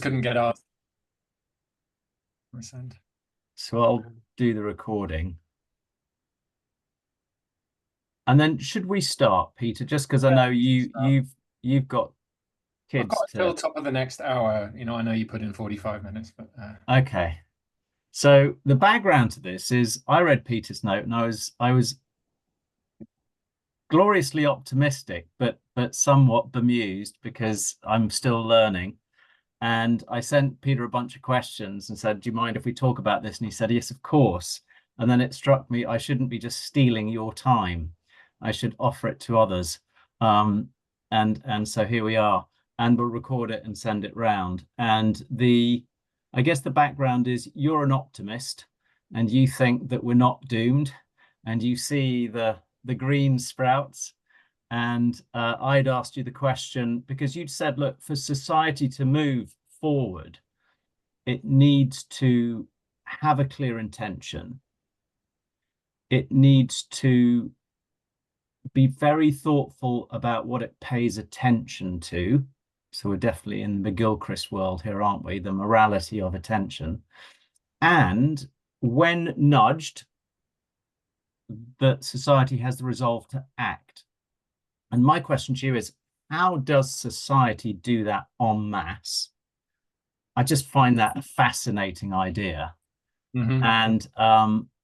couldn't get asked. So I'll do the recording. And then should we start, Peter? Just because I know you've got I've got kids till to. top of the next hour. I know you put in 45 minutes, but Okay. So the background to this is I read Peter's note and I was gloriously optimistic, but somewhat bemused because I'm still learning. And I sent Peter a bunch of questions and said, "Do you mind if we talk about this?" And he said, "Yes, of course." And then it struck me I shouldn't be just stealing your time. I should offer it to others. Um, and so here we are. And we'll record it and send it round. And I guess the background is you're an optimist and you think that we're not doomed, and you see the green sprouts. And I'd asked you the question because you'd said, look, for society to move forward, it needs to have a clear intention. It needs to be very thoughtful about what it pays attention to. So we're definitely in the McGilchrist world here, aren't we? The morality of attention. And when nudged, that society has the resolve to act. And my question to you is, how does society do that en masse? I just find that a fascinating idea. And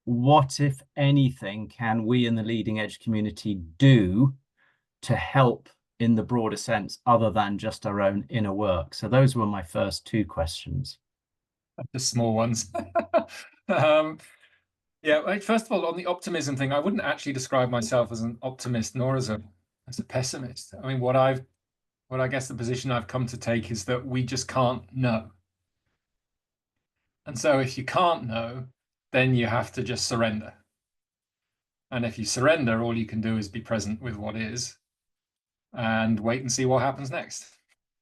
what, if anything, can we in the leading edge community do to help in the broader sense, other than just our own inner work? So those were my first two questions. the small ones. Yeah, first of all, on the optimism thing, I wouldn't actually describe myself as an optimist nor as a pessimist. I mean, what I guess the position I've come to take is that we just can't know. And so if you can't know, then you have to just surrender. And if you surrender, all you can do is be present with what is and wait and see what happens next.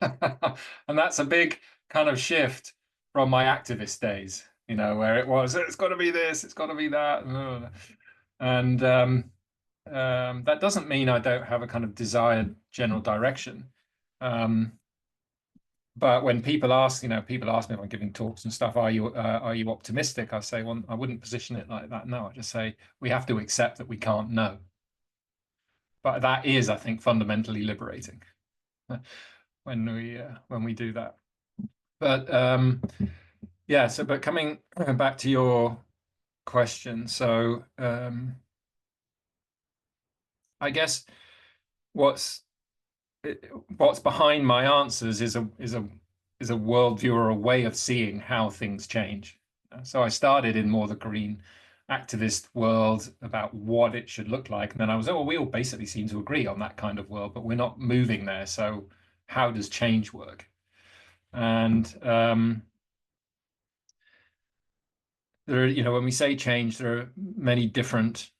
And that's a big kind of shift from my activist days, where it was, it's got to be this, it's got to be that. And that doesn't mean I don't have a kind of desired general direction. But when people ask me if I'm giving talks and stuff, are you optimistic? I say, well, I wouldn't position it like that. No, I just say we have to accept that we can't know. But that is, I think, fundamentally liberating when we do that. But yeah, but coming back to your question, so I guess what's behind my answers is a worldview or a way of seeing how things change. So I started in more the green activist world about what it should look like, and then I was, oh, we all basically seem to agree on that kind of world, but we're not moving there. So how does change work? And there are, when we say change, there are many different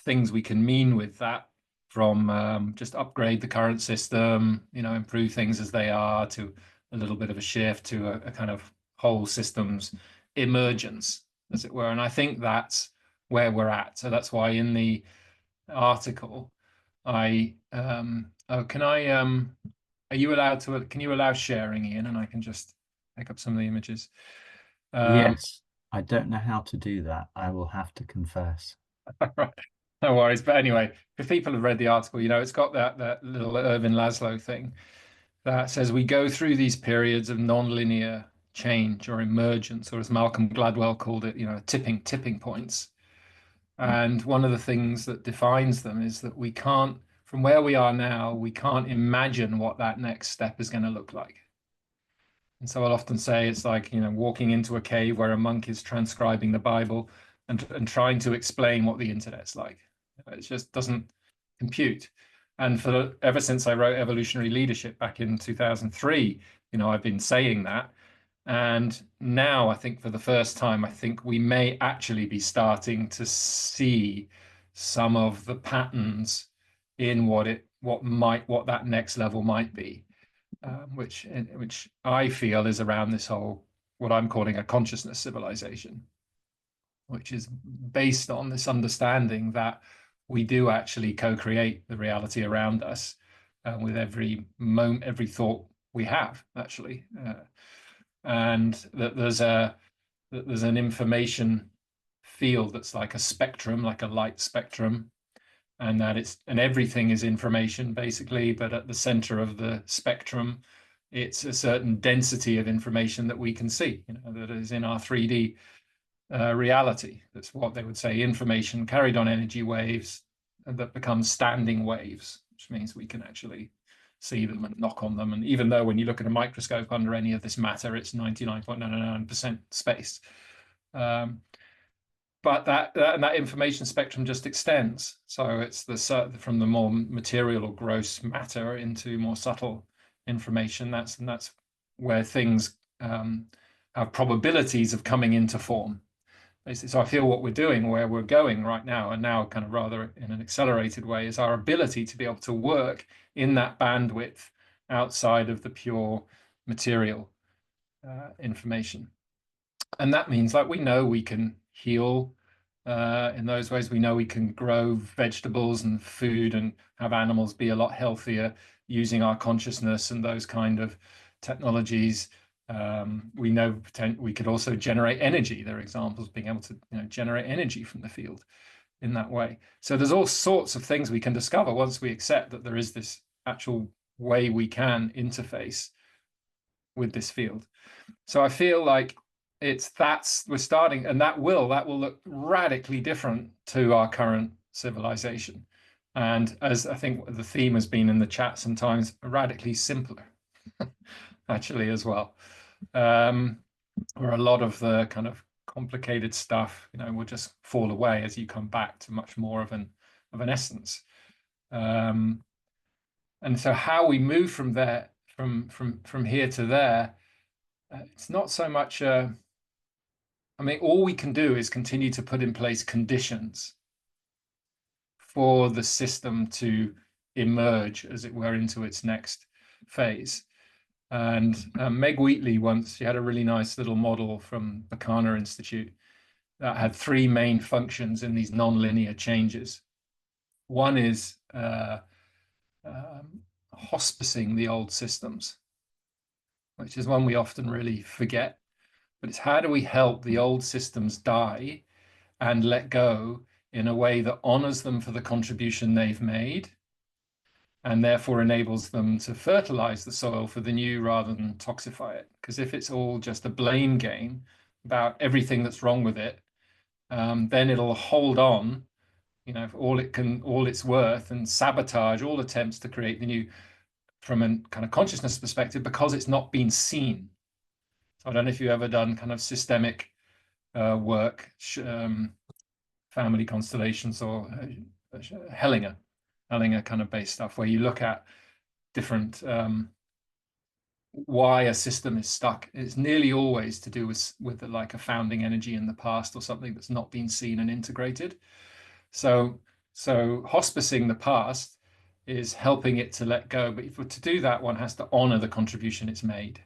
things we can mean with that, from just upgrade the current system, improve things as they are, to a little bit of a shift to a kind of whole systems emergence, as it were. And I think that's where we're at. So that's why in the article, can you allow sharing, Ian? And I can just pick up some of the images. Yes, I don't know how to do that. I will have to confess. Right. No worries. But anyway, if people have read the article, it's got that little Irvin Laszlo thing that says we go through these periods of nonlinear change or emergence, or as Malcolm Gladwell called it, tipping points. And one of the things that defines them is that we can't, from where we are now, we can't imagine what that next step is going to look like. And so I'll often say it's like, walking into a cave where a monk is transcribing the Bible and trying to explain what the internet's like. It just doesn't compute. And ever since I wrote Evolutionary Leadership back in 2003, I've been saying that. And now I think for the first time, I think we may actually be starting to see some of the patterns in what that next level might be. Which I feel is around this whole, what I'm calling a consciousness civilization, which is based on this understanding that we do actually co-create the reality around us with every moment, every thought we have, actually. and that there's an information field that's like a spectrum, like a light spectrum, and and everything is information basically, but at the center of the spectrum, it's a certain density of information that we can see, that is in our 3D reality. That's what they would say, information carried on energy waves that become standing waves, which means we can actually see them and knock on them. And even though when you look at a microscope under any of this matter, it's 99.999% space. But that information spectrum just extends. So it's from the more material or gross matter into more subtle information. That's where things have probabilities of coming into form. So I feel what we're doing, where we're going right now, and now kind of rather in an accelerated way, is our ability to be able to work in that bandwidth outside of the pure material information. And that means, like, we know we can heal in those ways. We know we can grow vegetables and food and have animals be a lot healthier using our consciousness and those kind of technologies. We know we could also generate energy. There are examples of being able to generate energy from the field in that way. So there's all sorts of things we can discover once we accept that there is this actual way we can interface with this field. So I feel like we're starting, and that will look radically different to our current civilization. And as I think the theme has been in the chat sometimes, radically simpler, actually, as well. Where a lot of the kind of complicated stuff, will just fall away as you come back to much more of an essence. And so how we move from there, from here to there, it's not so much all we can do is continue to put in place conditions for the system to emerge, as it were, into its next phase. And Meg Wheatley she had a really nice little model from the Kana Institute that had three main functions in these non-linear changes. One is hospicing the old systems, which is one we often really forget. But it's how do we help the old systems die and let go in a way that honors them for the contribution they've made, and therefore enables them to fertilize the soil for the new rather than toxify it. Because if it's all just a blame game about everything that's wrong with it, then it'll hold on, all it's worth, and sabotage all attempts to create the new from a kind of consciousness perspective, because it's not been seen. So I don't know if you've ever done kind of systemic work, family constellations, or Hellinger kind of based stuff, where you look at different why a system is stuck. It's nearly always to do with like a founding energy in the past or something that's not been seen and integrated. So hospicing the past is helping it to let go, but to do that, one has to honor the contribution it's made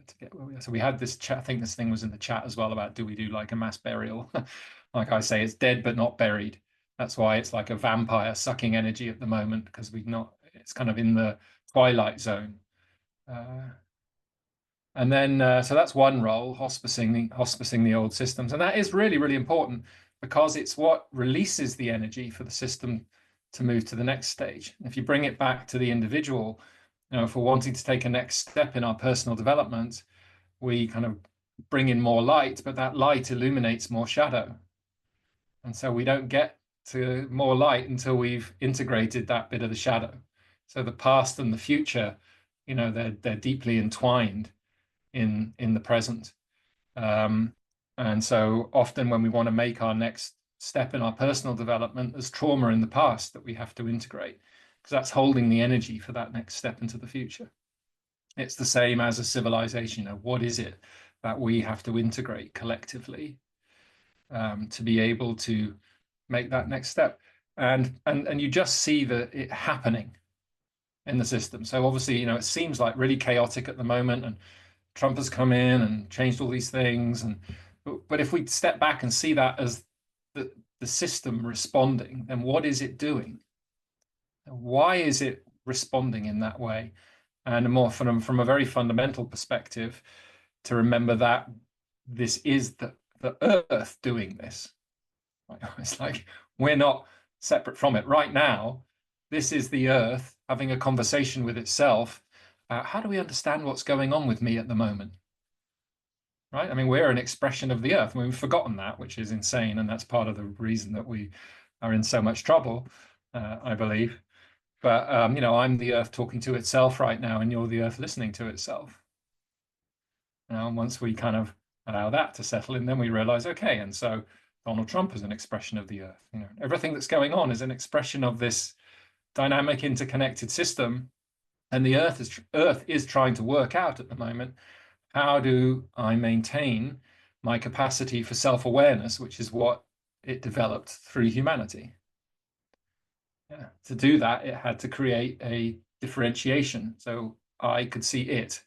to get where we are. So we had this chat, I think this thing was in the chat as well, about do we do like a mass burial? Like I say, it's dead but not buried. That's why it's like a vampire sucking energy at the moment, because it's kind of in the twilight zone. And then, so that's one role, hospicing the old systems. And that is really, really important, because it's what releases the energy for the system to move to the next stage. If you bring it back to the individual, if we're wanting to take a next step in our personal development, we kind of bring in more light, but that light illuminates more shadow. And so we don't get to more light until we've integrated that bit of the shadow. So the past and the future, they're deeply entwined in the present. And so often when we want to make our next step in our personal development, there's trauma in the past that we have to integrate, because that's holding the energy for that next step into the future. It's the same as a civilization. What is it that we have to integrate collectively to be able to make that next step? And you just see it happening in the system. So obviously, it seems like really chaotic at the moment, and Trump has come in and changed all these things. But if we step back and see that as the system responding, then what is it doing? Why is it responding in that way? And more from a very fundamental perspective, to remember that this is the earth doing this. It's like we're not separate from it. Right now, this is the earth having a conversation with itself about how do we understand what's going on with me at the moment? Right? I mean, we're an expression of the earth. I mean, we've forgotten that, which is insane. And that's part of the reason that we are in so much trouble, I believe. But, I'm the earth talking to itself right now, and you're the earth listening to itself. And once we kind of allow that to settle in, then we realize, okay, and so Donald Trump is an expression of the earth. Everything that's going on is an expression of this dynamic, interconnected system. And the earth is trying to work out at the moment, how do I maintain my capacity for self-awareness, which is what it developed through humanity. Yeah. To do that, it had to create a differentiation. So I could see it,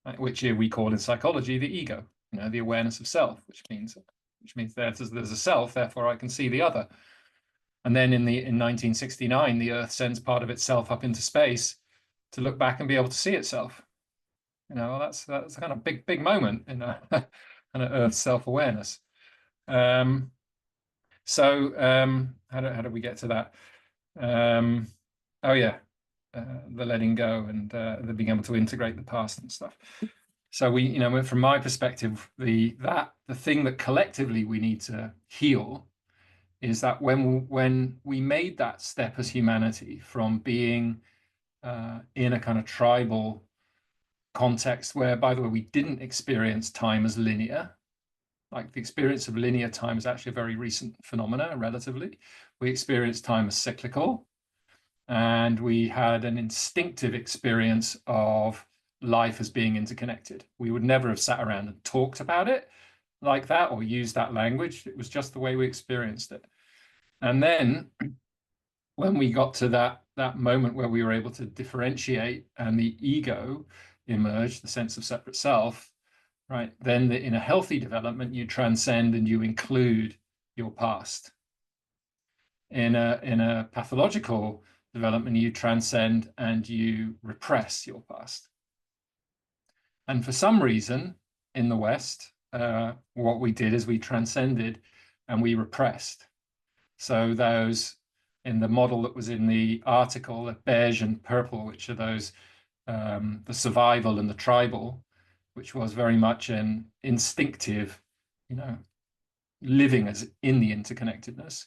right, which we call in psychology the ego, the awareness of self, which means there's a self, therefore I can see the other. And then in 1969, the Earth sends part of itself up into space to look back and be able to see itself. That's a kind of big moment in a kind of Earth self-awareness. How do we get to that? Oh yeah, the letting go and the being able to integrate the past and stuff. So from my perspective, the thing that collectively we need to heal is that when we made that step as humanity from being in a kind of tribal context where, by the way, we didn't experience time as linear. Like the experience of linear time is actually a very recent phenomena, relatively. We experience time as cyclical, and we had an instinctive experience of life as being interconnected. We would never have sat around and talked about it like that or used that language. It was just the way we experienced it. And then when we got to that moment where we were able to differentiate and the ego emerged, the sense of separate self, right? Then in a healthy development, you transcend and you include your past. In a pathological development, you transcend and you repress your past. And for some reason, in the West, what we did is we transcended and we repressed. So those in the model that was in the article, the beige and purple, which are those the survival and the tribal, which was very much an instinctive, living as in the interconnectedness.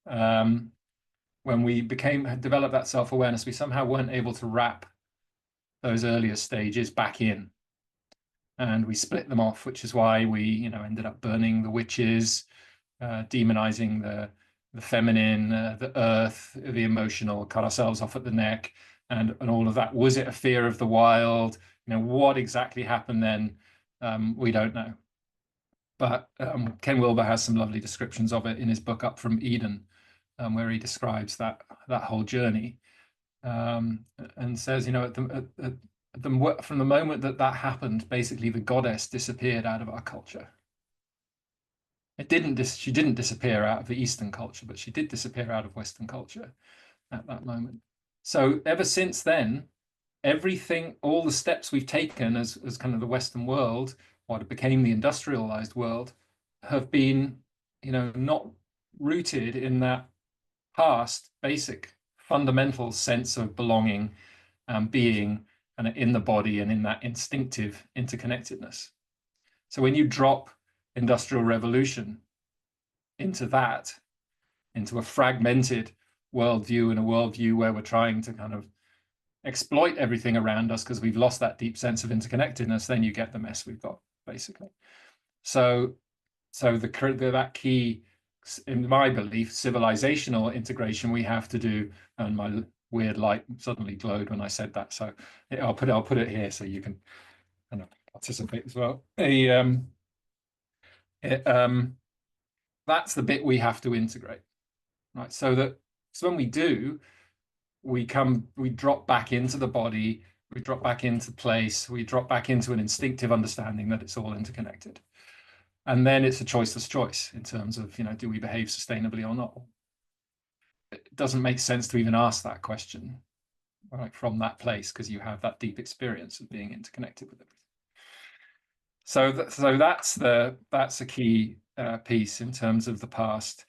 When we had developed that self-awareness, we somehow weren't able to wrap those earlier stages back in. And we split them off, which is why we, ended up burning the witches, demonizing the feminine, the earth, the emotional, cut ourselves off at the neck, and all of that. Was it a fear of the wild? What exactly happened then? We don't know. But Ken Wilber has some lovely descriptions of it in his book Up from Eden, where he describes that whole journey, and says, from the moment that happened, basically the goddess disappeared out of our culture. She didn't disappear out of the Eastern culture, but she did disappear out of Western culture at that moment. So ever since then, all the steps we've taken as kind of the Western world, what it became the industrialized world, have been, not rooted in that past basic fundamental sense of belonging and being and in the body and in that instinctive interconnectedness. So when you drop Industrial Revolution into a fragmented worldview and a worldview where we're trying to kind of exploit everything around us because we've lost that deep sense of interconnectedness, then you get the mess we've got, basically. So that key, in my belief, civilizational integration we have to do, and my weird light suddenly glowed when I said that. So I'll put it here so you can kind of participate as well. That's the bit we have to integrate, right? So when we do, we drop back into the body, we drop back into place, we drop back into an instinctive understanding that it's all interconnected. And then it's a choiceless choice in terms of, do we behave sustainably or not? It doesn't make sense to even ask that question, right, from that place, because you have that deep experience of being interconnected with everything. so that's a key piece in terms of the past.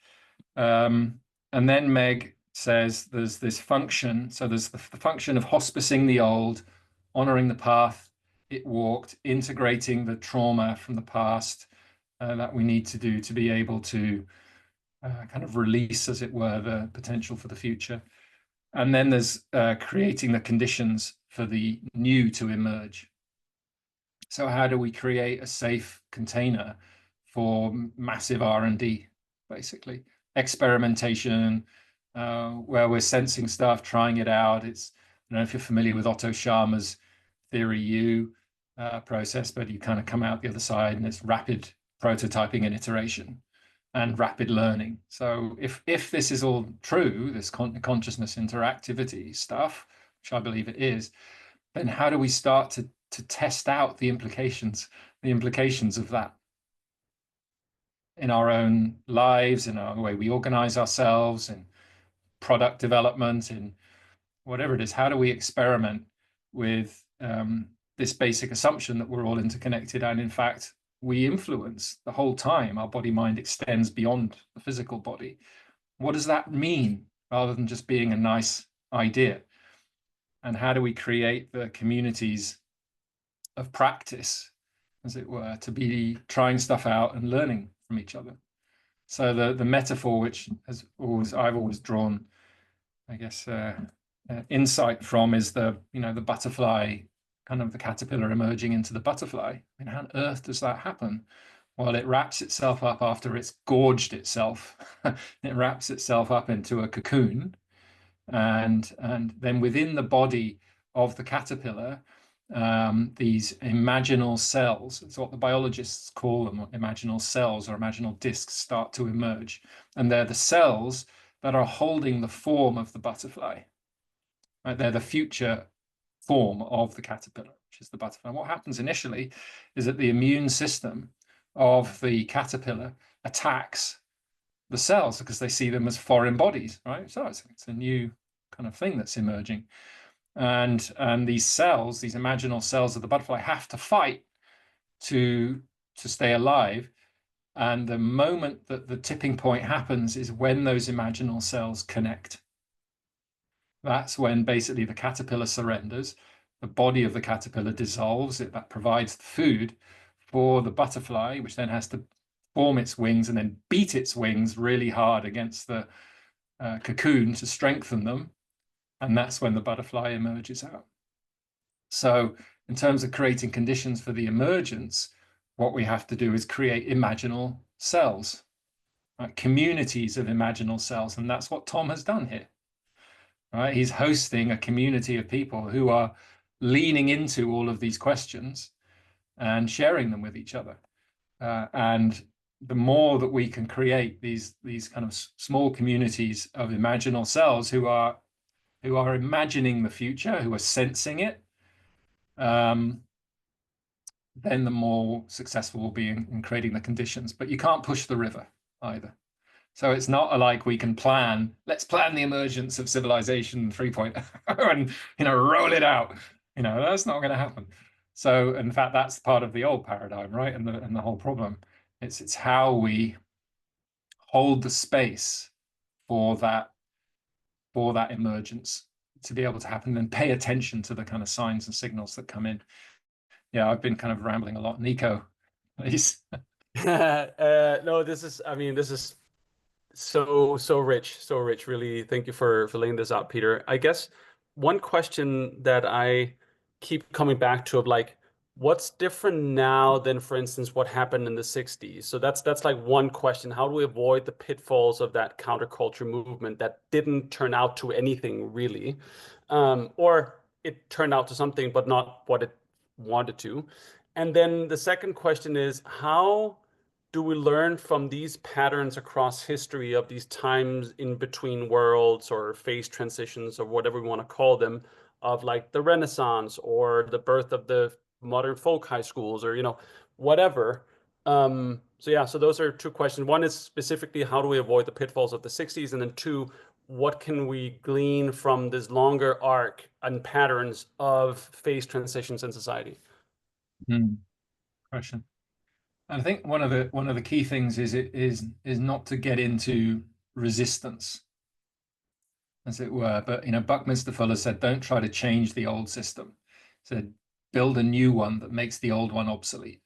And then Meg says there's this function. So there's the function of hospicing the old, honoring the path it walked, integrating the trauma from the past that we need to do to be able to kind of release, as it were, the potential for the future. And then there's creating the conditions for the new to emerge. So how do we create a safe container for massive R&D, basically? Experimentation, where we're sensing stuff, trying it out. It's, I don't know if you're familiar with Otto Scharmer's theory U process, but you kind of come out the other side and it's rapid prototyping and iteration and rapid learning. So if this is all true, this consciousness interactivity stuff, which I believe it is, then how do we start to test out the implications of that in our own lives, in our way we organize ourselves, in product development, in whatever it is? How do we experiment with this basic assumption that we're all interconnected, and in fact we influence the whole time? Our body mind extends beyond the physical body. What does that mean, rather than just being a nice idea? And how do we create the communities of practice, as it were, to be trying stuff out and learning from each other? So the metaphor, which I've always drawn, I guess, insight from, is the butterfly, kind of the caterpillar emerging into the butterfly. I mean, how on earth does that happen? Well, it wraps itself up after it's gorged itself. It wraps itself up into a cocoon, and then within the body of the caterpillar, these imaginal cells, it's what the biologists call them, imaginal cells or imaginal discs, start to emerge. And they're the cells that are holding the form of the butterfly. Right? They're the future form of the caterpillar, which is the butterfly. And what happens initially is that the immune system of the caterpillar attacks the cells because they see them as foreign bodies, right? So it's a new kind of thing that's emerging. And these cells, these imaginal cells of the butterfly, have to fight to stay alive. And the moment that the tipping point happens is when those imaginal cells connect. That's when basically the caterpillar surrenders, the body of the caterpillar dissolves, that provides the food for the butterfly, which then has to form its wings and then beat its wings really hard against the cocoon to strengthen them. And that's when the butterfly emerges out. So in terms of creating conditions for the emergence, what we have to do is create imaginal cells, right? Communities of imaginal cells. And that's what Tom has done here. Right? He's hosting a community of people who are leaning into all of these questions and sharing them with each other. And the more that we can create these kind of small communities of imaginal cells who are imagining the future, who are sensing it, then the more successful we'll be in creating the conditions. But you can't push the river either. So it's not like we can plan, let's plan the emergence of civilization 3.0 and, roll it out. That's not going to happen. So in fact, that's part of the old paradigm, right? And the whole problem. It's how we hold the space for that emergence to be able to happen, and pay attention to the kind of signs and signals that come in. Yeah, I've been kind of rambling a lot. Nico, please. No, this is so rich. Really, thank you for laying this out, Peter. I guess one question that I keep coming back to, of like, what's different now than, for instance, what happened in the 60s? So that's like one question. How do we avoid the pitfalls of that counterculture movement that didn't turn out to anything really? Or it turned out to something, but not what it wanted to. And then the second question is, how do we learn from these patterns across history of these times in between worlds or phase transitions or whatever we want to call them, of like the Renaissance or the birth of the modern folk high schools, or whatever? So those are two questions. One is specifically, how do we avoid the pitfalls of the 60s? And then two, what can we glean from this longer arc and patterns of phase transitions in society? Question. I think one of the key things is not to get into resistance, as it were. But Buckminster Fuller said, don't try to change the old system. He said, build a new one that makes the old one obsolete.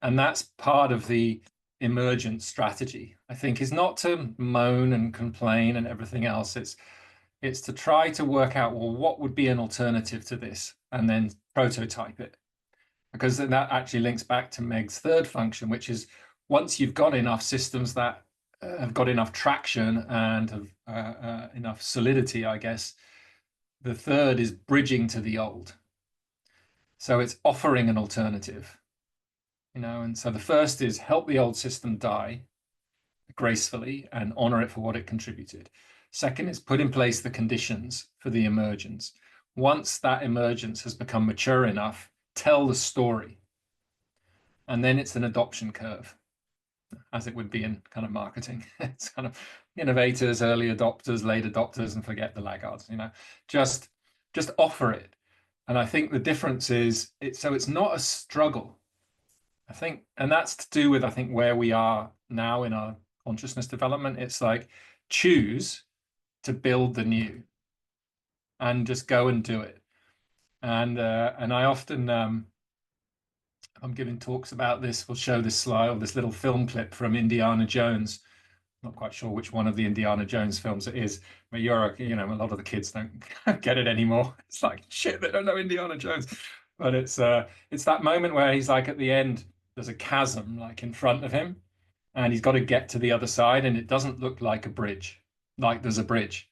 And that's part of the emergent strategy, I think, is not to moan and complain and everything else. It's to try to work out, well, what would be an alternative to this, and then prototype it. Because then that actually links back to Meg's third function, which is once you've got enough systems that have got enough traction and have enough solidity, I guess, the third is bridging to the old. So it's offering an alternative, and so the first is help the old system die gracefully and honor it for what it contributed. Second is put in place the conditions for the emergence. Once that emergence has become mature enough, tell the story. And then it's an adoption curve, as it would be in kind of marketing. It's kind of innovators, early adopters, late adopters, and forget the laggards, just offer it. And I think the difference is it's not a struggle, I think, and that's to do with, I think, where we are now in our consciousness development. It's like, choose to build the new and just go and do it. And I often, I'm giving talks about this, we'll show this slide, or this little film clip from Indiana Jones. Not quite sure which one of the Indiana Jones films it is, but a lot of the kids don't get it anymore. It's like, shit, they don't know Indiana Jones. But it's that moment where he's like, at the end, there's a chasm like in front of him, and he's got to get to the other side, and it doesn't look like a bridge, like there's a bridge.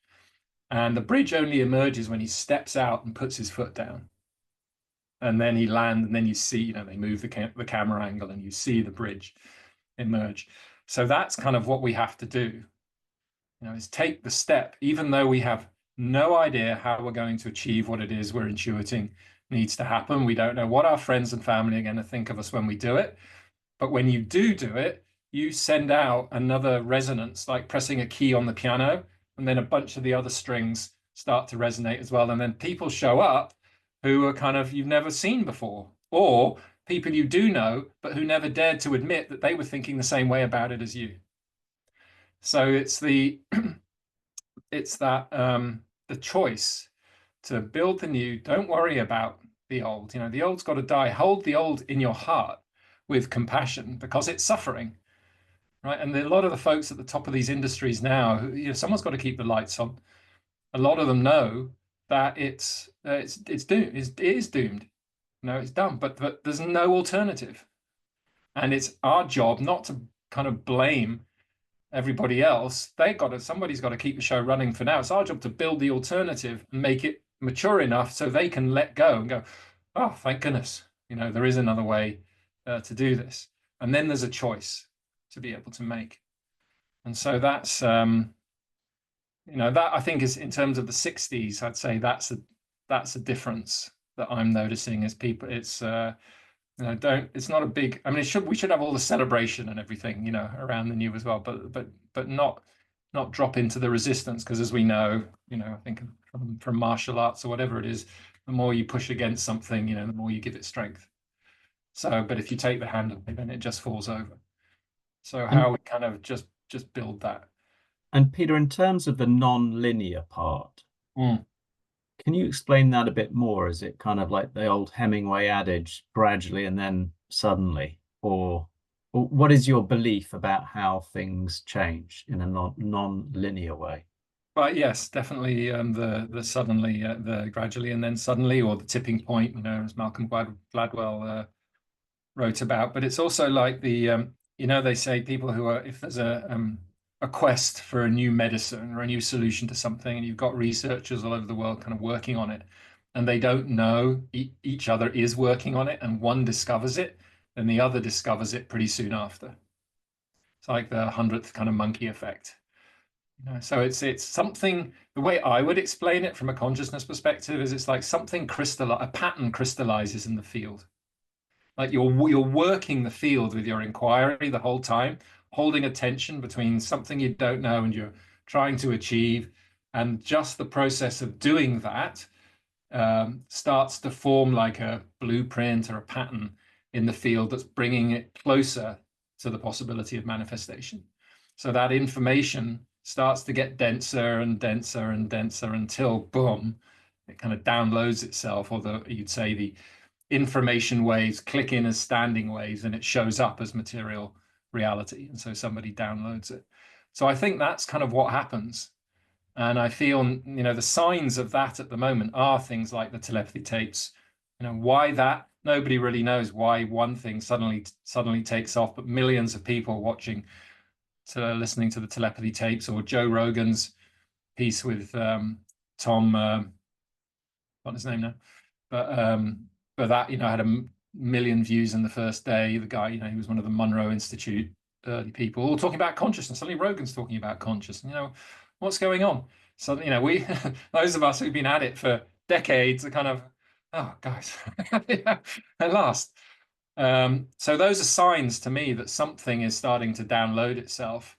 And the bridge only emerges when he steps out and puts his foot down. And then he lands, and then you see, they move the camera angle, and you see the bridge emerge. So that's kind of what we have to do, is take the step, even though we have no idea how we're going to achieve what it is we're intuiting needs to happen. We don't know what our friends and family are going to think of us when we do it. But when you do it, you send out another resonance, like pressing a key on the piano, and then a bunch of the other strings start to resonate as well. And then people show up who are kind of you've never seen before, or people you do know, but who never dared to admit that they were thinking the same way about it as you. So it's the choice to build the new. Don't worry about the old. The old's got to die. Hold the old in your heart with compassion, because it's suffering, right? And a lot of the folks at the top of these industries now, someone's got to keep the lights on. A lot of them know that it's doomed. It is doomed. It's done. But there's no alternative, and it's our job not to kind of blame everybody else. Somebody's got to keep the show running for now. It's our job to build the alternative and make it mature enough so they can let go and go, oh, thank goodness, there is another way to do this. And then there's a choice to be able to make. And so that's that I think is, in terms of the 60s, I'd say that's a difference that I'm noticing as people. It's it's not a big, I mean, we should have all the celebration and everything, around the new as well, but not drop into the resistance, because as we know, I think from martial arts or whatever it is, the more you push against something, the more you give it strength. So, but if you take the hand away, then it just falls over. So how we kind of just build that. And Peter, in terms of the non-linear part, can you explain that a bit more? Is it kind of like the old Hemingway adage, gradually and then suddenly? Or what is your belief about how things change in a non-linear way? But yes, definitely the suddenly, the gradually and then suddenly, or the tipping point, as Malcolm Gladwell wrote about. But it's also like the, they say people who are, if there's a quest for a new medicine or a new solution to something, and you've got researchers all over the world kind of working on it, and they don't know each other is working on it, and one discovers it, then the other discovers it pretty soon after. It's like the 100th kind of monkey effect. So it's something, the way I would explain it from a consciousness perspective is it's like something a pattern crystallizes in the field. Like you're working the field with your inquiry the whole time, holding a tension between something you don't know and you're trying to achieve. And just the process of doing that starts to form like a blueprint or a pattern in the field that's bringing it closer to the possibility of manifestation. So that information starts to get denser and denser and denser until, boom, it kind of downloads itself, or you'd say the information waves click in as standing waves, and it shows up as material reality. And so somebody downloads it. So I think that's kind of what happens. And I feel, the signs of that at the moment are things like the telepathy tapes. Why that? Nobody really knows why one thing suddenly takes off, but millions of people listening to the telepathy tapes, or Joe Rogan's piece with Tom, what's his name now? But that, had a million views in the first day. The guy, he was one of the Monroe Institute early people, all talking about consciousness. Suddenly Rogan's talking about consciousness. What's going on? So, we, those of us who've been at it for decades are kind of, oh, guys, at last. So those are signs to me that something is starting to download itself.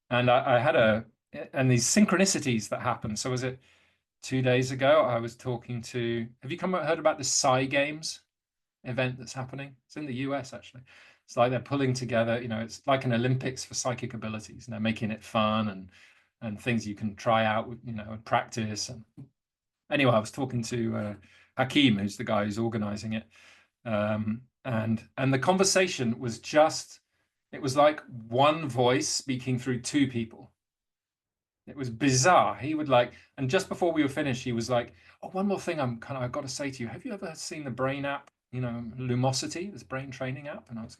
And I had and these synchronicities that happen. So was it 2 days ago, I was talking to, have you heard about the Psy Games event that's happening? It's in the US, actually. It's like they're pulling together, it's like an Olympics for psychic abilities, and they're making it fun and things you can try out, and practice. And anyway, I was talking to Hakeem, who's the guy who's organizing it. And the conversation was it was like one voice speaking through two people. It was bizarre. He would and just before we were finished, he was like, "Oh, one more thing I've got to say to you. Have you ever seen the brain app, Lumosity, this brain training app?" And I was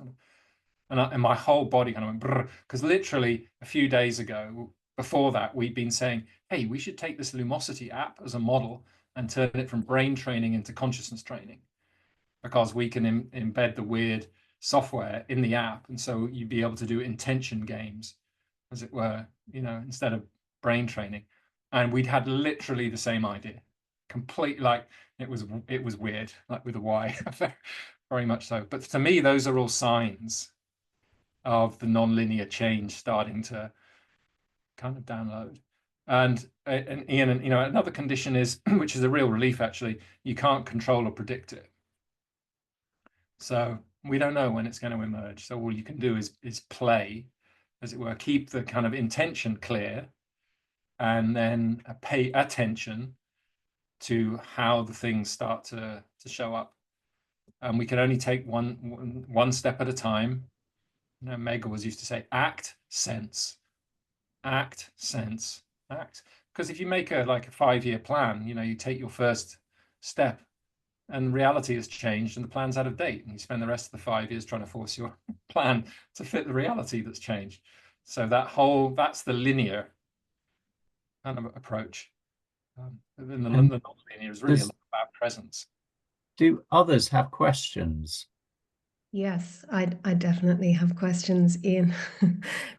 and my whole body kind of went brr, because literally a few days ago, before that, we'd been saying, "Hey, we should take this Lumosity app as a model and turn it from brain training into consciousness training, because we can embed the weird software in the app, and so you'd be able to do intention games, as it were, instead of brain training." And we'd had literally the same idea, complete, it was weird, with a Y, very much so. But to me, those are all signs of the nonlinear change starting to kind of download. And Ian, another condition is, which is a real relief actually, you can't control or predict it. So we don't know when it's going to emerge. So all you can do is play, as it were, keep the kind of intention clear, and then pay attention to how the things start to show up. And we can only take one step at a time. Meg always used to say, act, sense, act, sense, act. Because if you make a 5-year plan, you take your first step, and reality has changed and the plan's out of date, and you spend the rest of the 5 years trying to force your plan to fit the reality that's changed. So that's the linear kind of approach. The non-linear is really a lot about presence. Do others have questions? Yes, I definitely have questions, Ian.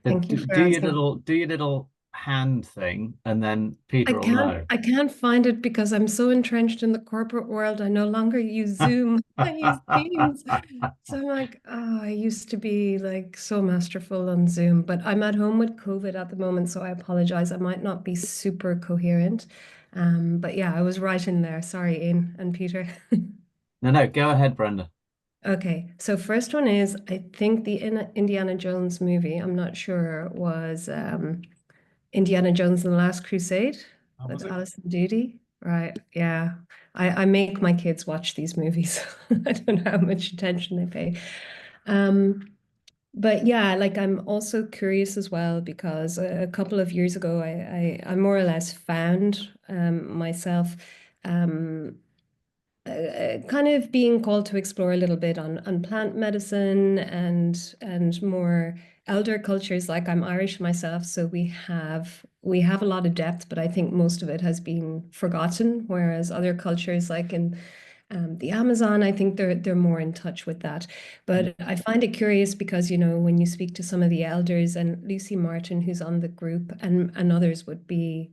Thank you for do asking. your little hand thing, and then Peter will know. I can't find it because I'm so entrenched in the corporate world. I no longer use Zoom. I use Teams. So I'm like, oh, I used to be so masterful on Zoom, but I'm at home with COVID at the moment, so I apologize. I might not be super coherent. But yeah, I was right in there. Sorry, Ian and Peter. No, go ahead, Brenda. Okay, so first one is, I think the Indiana Jones movie, I'm not sure, was Indiana Jones and the Last Crusade with Alison Doody. Right, yeah. I make my kids watch these movies. I don't know how much attention they pay. But yeah, I'm also curious as well, because a couple of years ago, I more or less found myself kind of being called to explore a little bit on plant medicine and more elder cultures. I'm Irish myself, so we have a lot of depth, but I think most of it has been forgotten. Whereas other cultures, like in the Amazon, I think they're more in touch with that. But I find it curious because when you speak to some of the elders, and Lucy Martin, who's on the group, and others would be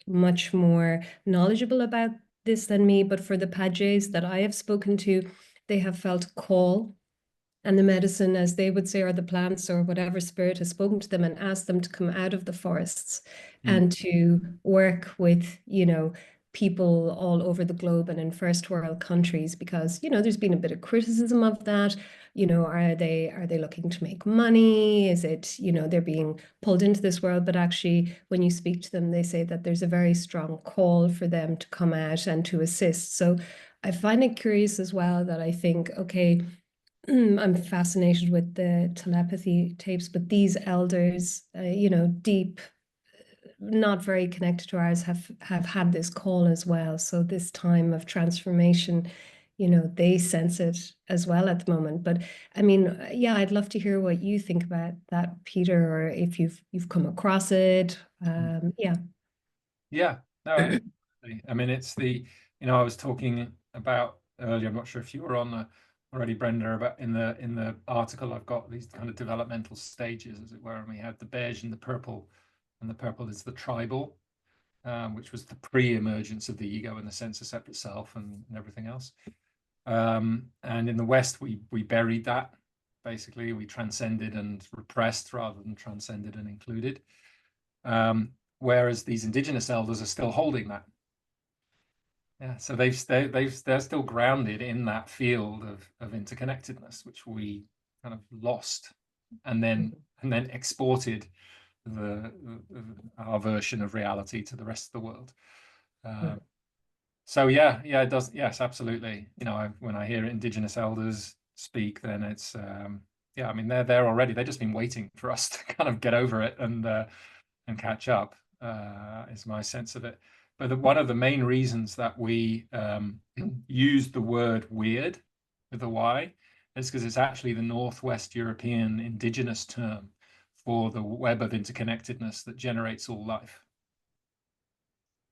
much more knowledgeable about this than me, but for the Pages that I have spoken to, they have felt call, and the medicine, as they would say, or the plants or whatever spirit has spoken to them and asked them to come out of the forests and to work with people all over the globe and in first world countries, because, you know, there's been a bit of criticism of that. You know, are they looking to make money? Is it, you know, they're being pulled into this world? But actually, when you speak to them, they say that there's a very strong call for them to come out and to assist. So I find it curious as well that I think, okay, I'm fascinated with the telepathy tapes, but these elders, you know, deep, not very connected to ours, have had this call as well. So this time of transformation, you know, they sense it as well at the moment. But I mean, yeah, I'd love to hear what you think about that, Peter, or if you've come across it. Yeah. Yeah, no, absolutely. I mean, it's the, you know, I was talking about earlier, I'm not sure if you were on already, Brenda, about in the article, I've got these kind of developmental stages, as it were, and we have the beige and the purple, and the purple is the tribal, which was the pre-emergence of the ego in the sense of separate self and everything else. And in the West, we buried that. Basically, we transcended and repressed rather than transcended and included. Whereas these indigenous elders are still holding that. Yeah, so they're still grounded in that field of interconnectedness, which we kind of lost, and then exported our version of reality to the rest of the world. So yeah, it does. Yes, absolutely. You know, when I hear indigenous elders speak, then it's yeah. I mean, they're there already. They've just been waiting for us to kind of get over it and catch up. Is my sense of it. But one of the main reasons that we use the word weird with a Y is because it's actually the Northwest European indigenous term for the web of interconnectedness that generates all life.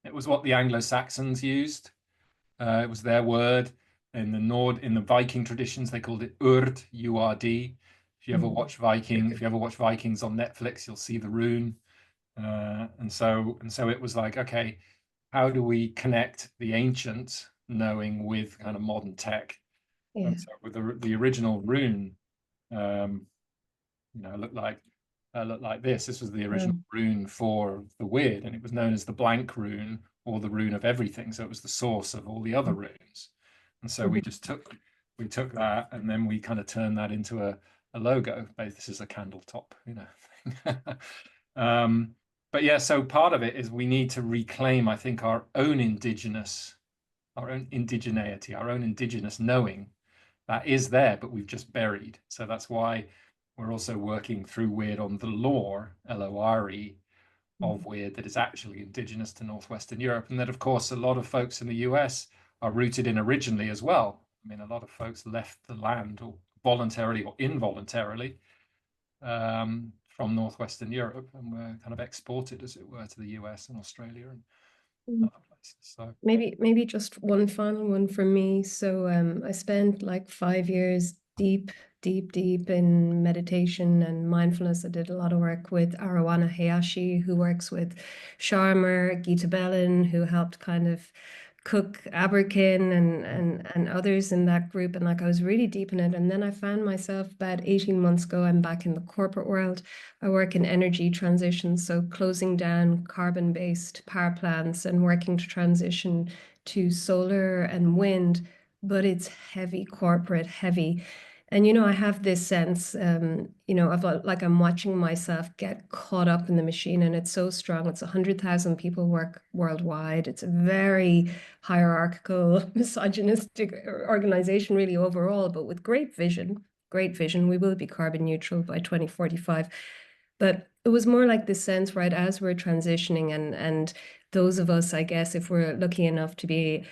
It was what the Anglo-Saxons used. It was their word. In the Viking traditions, they called it Urd, U-R-D. If you ever watch Vikings on Netflix, you'll see the rune. And so it was like, okay, how do we connect the ancient knowing with kind of modern tech? Yeah. And so with the original rune, you know, looked like this. This was the original rune for the weird, and it was known as the blank rune, or the rune of everything. So it was the source of all the other runes. And so we took that, and then we kind of turned that into a logo. This is a candle top, you know. But yeah, so part of it is we need to reclaim, I think, our own indigeneity, our own indigenous knowing that is there, but we've just buried. So that's why we're also working through weird on the lore, L-O-R-E, of weird that is actually indigenous to Northwestern Europe. And that, of course, a lot of folks in the US are rooted in originally as well. I mean, a lot of folks left the land, or voluntarily or involuntarily, from Northwestern Europe, and were kind of exported, as it were, to the US and Australia and other places. So maybe just one final one from me. So I spent like 5 years deep in meditation and mindfulness. I did a lot of work with Arowana Hayashi, who works with Sharma, Gita Bellin, who helped kind of cook Aberkin and others in that group. And like I was really deep in it. And then I found myself about 18 months ago, I'm back in the corporate world. I work in energy transition, so closing down carbon-based power plants and working to transition to solar and wind, but it's heavy corporate, heavy. And, you know, I have this sense, you know, of like I'm watching myself get caught up in the machine, and it's so strong. It's 100,000 people work worldwide. It's a very hierarchical, misogynistic organization, really, overall, but with great vision. Great vision. We will be carbon neutral by 2045. But it was more like this sense, right, as we're transitioning, and those of us, I guess, if we're lucky enough to be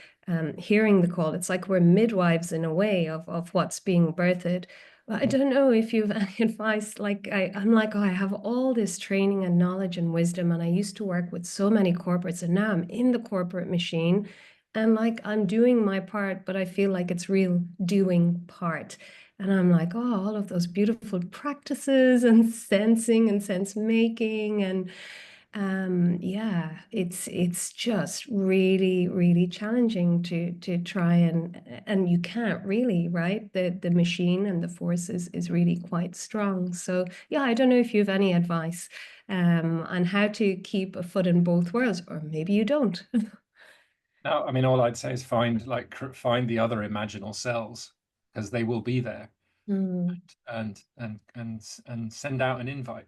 hearing the call, it's like we're midwives in a way of what's being birthed. Well, I don't know if you've any advice. Like I'm like, oh, I have all this training and knowledge and wisdom, and I used to work with so many corporates, and now I'm in the corporate machine, and like I'm doing my part, but I feel like it's real doing part. And I'm like, oh, all of those beautiful practices and sensing and sense making, and yeah, it's just really challenging to try and you can't really, right? The machine and the force is really quite strong. So yeah, I don't know if you have any advice on how to keep a foot in both worlds, or maybe you don't. Now, I mean, all I'd say is find the other imaginal cells, because they will be there, Mm. and send out an invite.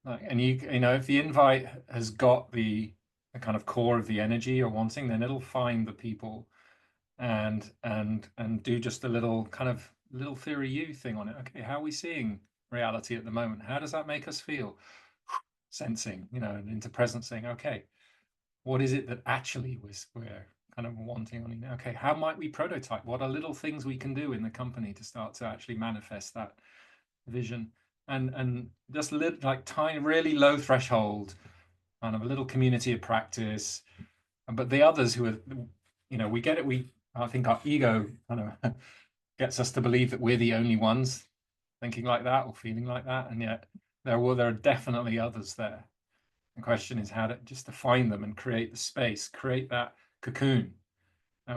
Like, and you know, if the invite has got the kind of core of the energy you're wanting, then it'll find the people and do just a little kind of little theory U thing on it. Okay, how are we seeing reality at the moment? How does that make us feel? Sensing, you know, and into presencing. Okay, what is it that actually we're kind of wanting? Okay, how might we prototype? What are little things we can do in the company to start to actually manifest that vision? And just like tiny, really low threshold, kind of a little community of practice. But the others who are, you know, we get it. I think our ego kind of gets us to believe that we're the only ones thinking like that or feeling like that, and yet there are definitely others there. The question is how to find them and create the space, create that cocoon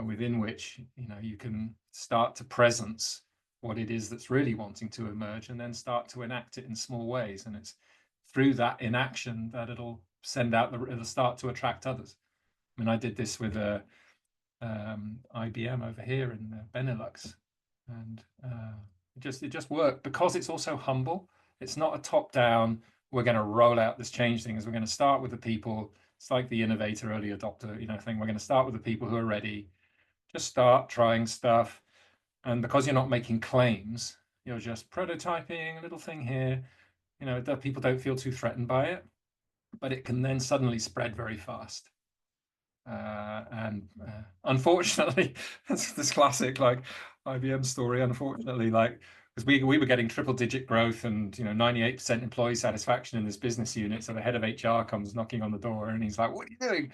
within which, you know, you can start to presence what it is that's really wanting to emerge, and then start to enact it in small ways. And it's through that inaction that it'll start to attract others. I mean, I did this with IBM over here in Benelux, and it just worked because it's also humble. It's not a top down, we're going to roll out this change thing. As we're going to start with the people. It's like the innovator, early adopter, you know, thing. We're going to start with the people who are ready. Just start trying stuff, and because you're not making claims, you're just prototyping a little thing here. You know, that people don't feel too threatened by it, but it can then suddenly spread very fast. Unfortunately, that's this classic like IBM story. Unfortunately, like, because we were getting triple-digit growth and, you know, 98% employee satisfaction in this business unit. So the head of HR comes knocking on the door and he's like, "What are you doing?"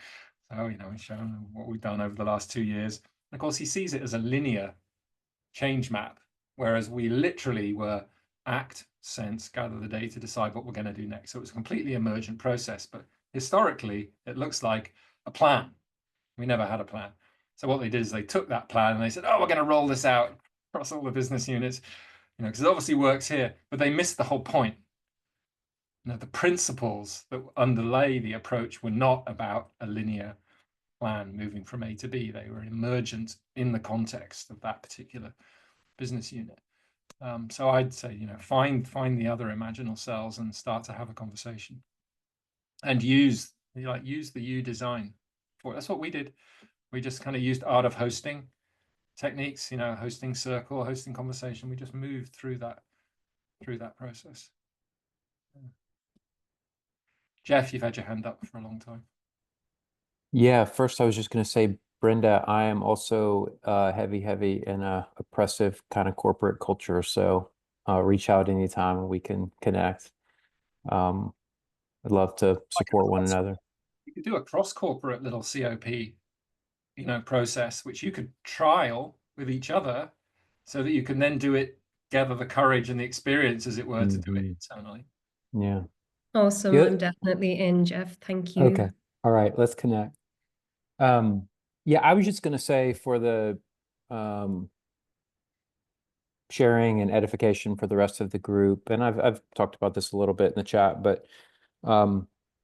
So, you know, we show him what we've done over the last 2 years. And of course, he sees it as a linear change map, whereas we literally were act, sense, gather the data, decide what we're going to do next. So it was a completely emergent process. But historically, it looks like a plan. We never had a plan. So what they did is they took that plan and they said, "Oh, we're going to roll this out across all the business units," you know, because it obviously works here, but they missed the whole point. You know, the principles that underlay the approach were not about a linear plan moving from A to B. They were emergent in the context of that particular business unit. So I'd say, you know, find the other imaginal cells and start to have a conversation, and use the U design for it. That's what we did. We just kind of used art of hosting techniques, you know, hosting circle, hosting conversation. We just moved through that process. Jeff, you've had your hand up for a long time. Yeah, first I was just going to say, Brenda, I am also heavy in a oppressive kind of corporate culture. So reach out anytime and we can connect. I'd love to support one another. You could do a cross-corporate little COP, you know, process, which you could trial with each other so that you can then do it, gather the courage and the experience, as it were, to do it internally. Yeah. Awesome. Good. I'm definitely in, Jeff. Thank you. Okay. All right. Let's connect. Yeah, I was just going to say, for the sharing and edification for the rest of the group, and I've talked about this a little bit in the chat, but I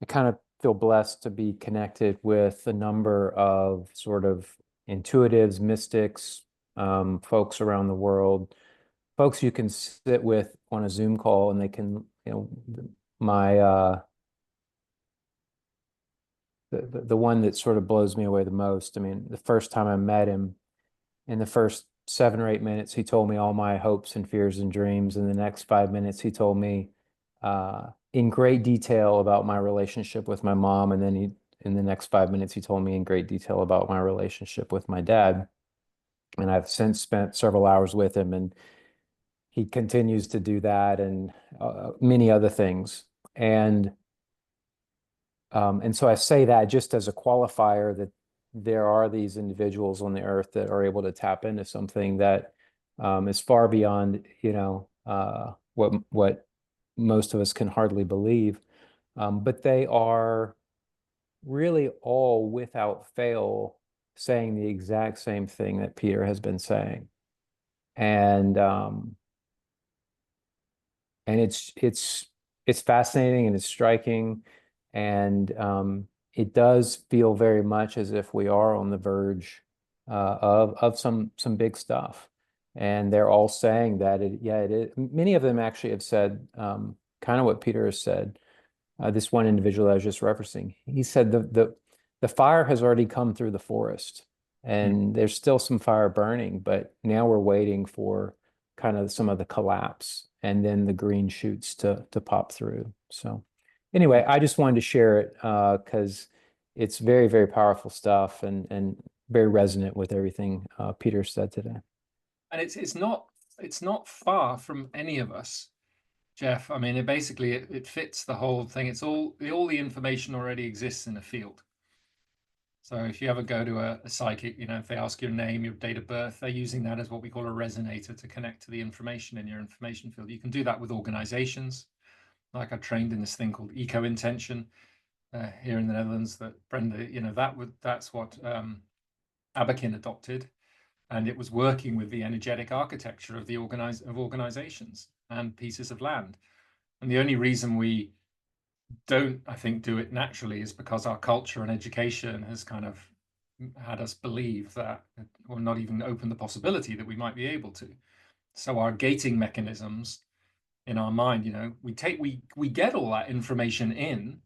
kind of feel blessed to be connected with a number of sort of intuitives, mystics, folks around the world, folks you can sit with on a Zoom call and they can, you know, the one that sort of blows me away the most. I mean, the first time I met him, in the first 7 or 8 minutes, he told me all my hopes and fears and dreams. In the next 5 minutes, he told me in great detail about my relationship with my mom. And then in the next 5 minutes, he told me in great detail about my relationship with my dad. And I've since spent several hours with him, and he continues to do that, and many other things. And so I say that just as a qualifier, that there are these individuals on the earth that are able to tap into something that is far beyond, you know, what most of us can hardly believe. But they are really all, without fail, saying the exact same thing that Peter has been saying. And it's fascinating and it's striking. And it does feel very much as if we are on the verge of some big stuff. And they're all saying that it is. Many of them actually have said kind of what Peter has said. This one individual I was just referencing, he said the fire has already come through the forest, and there's still some fire burning, but now we're waiting for kind of some of the collapse and then the green shoots to pop through. So anyway, I just wanted to share it because it's very, very powerful stuff and very resonant with everything Peter said today. And it's not far from any of us, Jeff. I mean, it fits the whole thing. It's all the information already exists in a field. So if you ever go to a psychic, you know, if they ask your name, your date of birth, they're using that as what we call a resonator to connect to the information in your information field. You can do that with organizations. Like I trained in this thing called Eco Intention here in the Netherlands that Brenda, you know, that's what Abakin adopted. And it was working with the energetic architecture of the organizations and pieces of land. And the only reason we don't, I think, do it naturally is because our culture and education has kind of had us believe that, or not even open the possibility that we might be able to. So our gating mechanisms in our mind, you know, we get all that information in,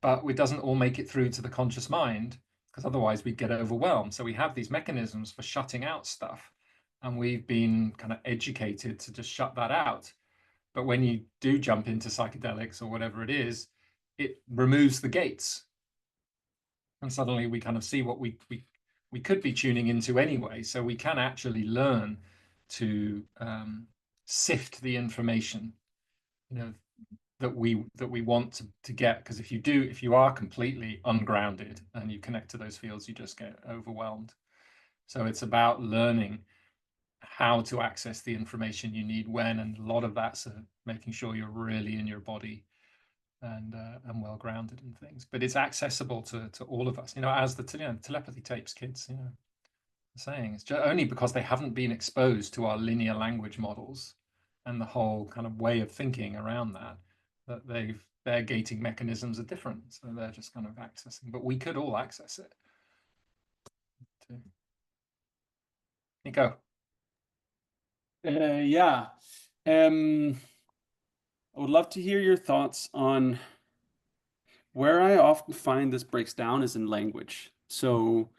but it doesn't all make it through to the conscious mind, because otherwise we'd get overwhelmed. So we have these mechanisms for shutting out stuff, and we've been kind of educated to just shut that out. But when you do jump into psychedelics or whatever it is, it removes the gates. And suddenly we kind of see what we could be tuning into anyway. So we can actually learn to sift the information, you know, that we want to get. Because if you are completely ungrounded and you connect to those fields, you just get overwhelmed. So it's about learning how to access the information you need when, and a lot of that's making sure you're really in your body and well grounded in things. But it's accessible to all of us, you know, as the telepathy tapes kids, you know, saying it's just only because they haven't been exposed to our linear language models and the whole kind of way of thinking around that their gating mechanisms are different, so they're just kind of accessing. But we could all access it too. Nico. Yeah. I would love to hear your thoughts on where I often find this breaks down is in language. So,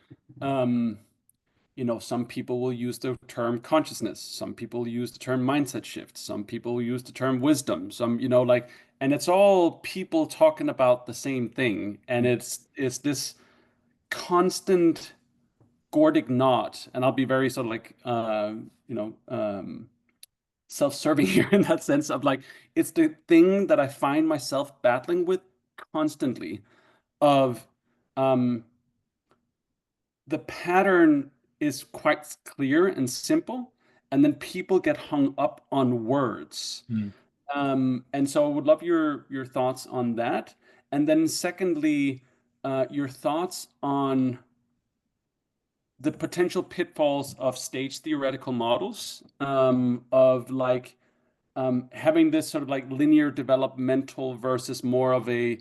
you know, some people will use the term consciousness, some people use the term mindset shift, some people use the term wisdom, some, you know, like, and it's all people talking about the same thing. And it's this constant Gordic knot. And I'll be very sort of like, you know, self-serving here in that sense of like, it's the thing that I find myself battling with constantly of the pattern is quite clear and simple, and then people get hung up on words. And so I would love your thoughts on that. And then secondly, your thoughts on the potential pitfalls of stage theoretical models, of like having this sort of like linear developmental versus more of a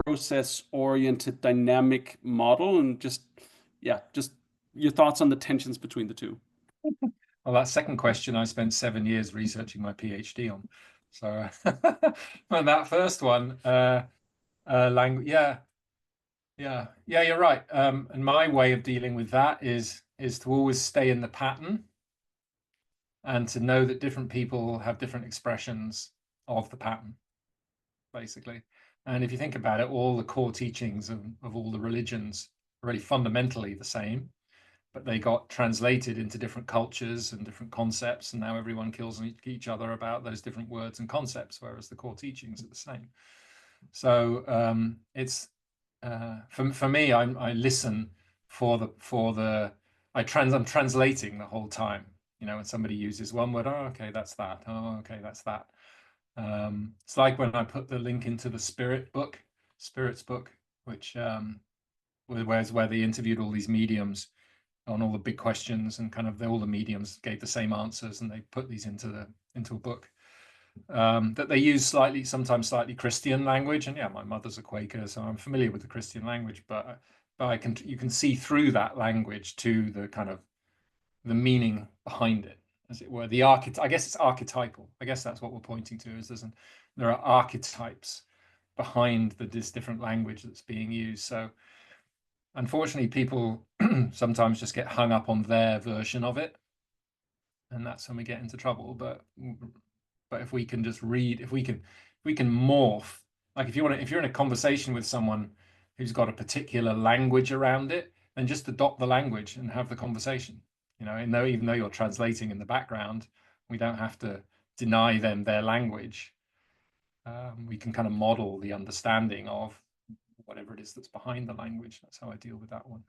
process-oriented dynamic model, and just your thoughts on the tensions between the two. Well, that second question, I spent 7 years researching my PhD on. So, and that first one, language, yeah, you're right. And my way of dealing with that is to always stay in the pattern, and to know that different people have different expressions of the pattern, basically. And if you think about it, all the core teachings of all the religions are really fundamentally the same, but they got translated into different cultures and different concepts, and now everyone kills each other about those different words and concepts, whereas the core teachings are the same. So it's for me, I listen I'm translating the whole time. You know, when somebody uses one word, oh, okay, that's that. Oh, okay, that's that. It's like when I put the link into the Spirits book, which where they interviewed all these mediums on all the big questions, and kind of all the mediums gave the same answers, and they put these into a book. that they use sometimes slightly Christian language. And yeah, my mother's a Quaker, so I'm familiar with the Christian language, but you can see through that language to the kind of the meaning behind it, as it were. I guess it's archetypal. I guess that's what we're pointing to, is there are archetypes behind this different language that's being used. So unfortunately, people sometimes just get hung up on their version of it, and that's when we get into trouble. But if we can just read, if we can morph, like if you're in a conversation with someone who's got a particular language around it, then just adopt the language and have the conversation. Even though you're translating in the background, we don't have to deny them their language. We can kind of model the understanding of whatever it is that's behind the language. That's how I deal with that one.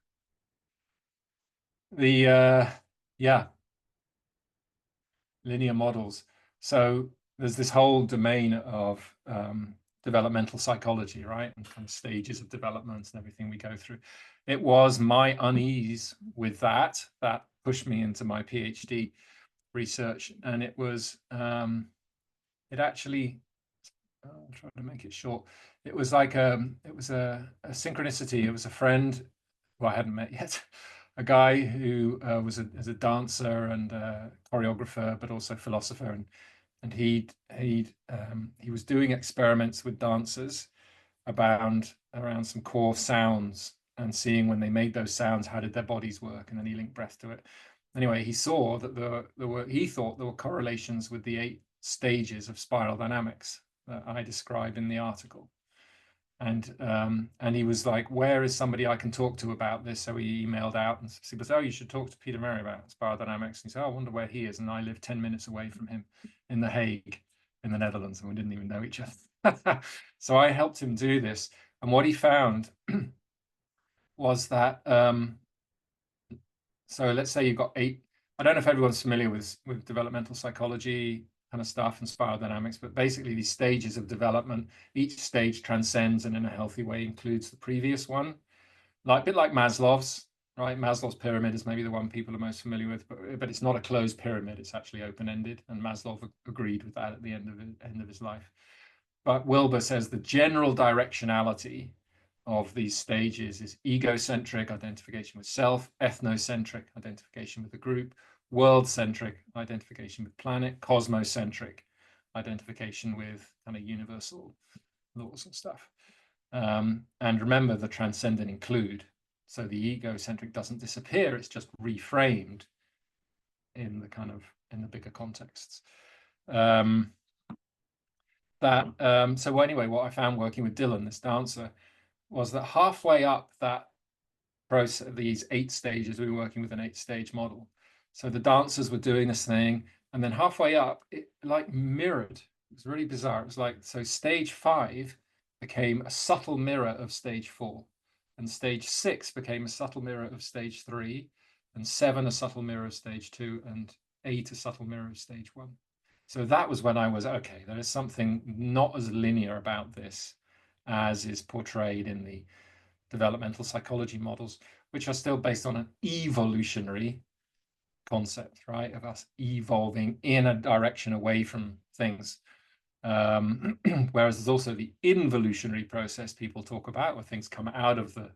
Linear models. So there's this whole domain of developmental psychology, right? And kind of stages of development and everything we go through. It was my unease with that pushed me into my PhD research. And it was, it actually, I'll try to make it short. It was like, it was a synchronicity. It was a friend who I hadn't met yet, a guy who was a dancer and a choreographer, but also philosopher. And he was doing experiments with dancers around some core sounds and seeing when they made those sounds, how did their bodies work, and then he linked breath to it. Anyway, he saw that he thought there were correlations with the 8 stages of spiral dynamics that I described in the article. And he was like, where is somebody I can talk to about this? So he emailed out and he said, oh, you should talk to Peter Murray about spiral dynamics. And he said, oh, I wonder where he is. And I live 10 minutes away from him in The Hague in the Netherlands, and we didn't even know each other. So I helped him do this. And what he found was that, so let's say you've got 8, I don't know if everyone's familiar with developmental psychology kind of stuff and spiral dynamics, but basically these stages of development, each stage transcends and in a healthy way includes the previous one, like a bit like Maslow's, right? Maslow's pyramid is maybe the one people are most familiar with, but it's not a closed pyramid, it's actually open-ended, and Maslow agreed with that at the end of his life. But Wilber says the general directionality of these stages is egocentric, identification with self; ethnocentric, identification with the group; world-centric, identification with planet; cosmocentric, identification with kind of universal laws and stuff. And remember, the transcendent include. So the egocentric doesn't disappear, it's just reframed in the bigger contexts. So anyway, what I found working with Dylan, this dancer, was that halfway up that process, these 8 stages, we were working with an 8-stage model. So the dancers were doing this thing, and then halfway up, it like mirrored. It was really bizarre. It was like, so stage 5 became a subtle mirror of stage 4, and stage 6 became a subtle mirror of stage 3, and 7 a subtle mirror of stage 2, and 8 a subtle mirror of stage 1. So that was when I was, okay, there is something not as linear about this as is portrayed in the developmental psychology models, which are still based on an evolutionary concept, right, of us evolving in a direction away from things. Whereas there's also the involutionary process people talk about, where things come out of the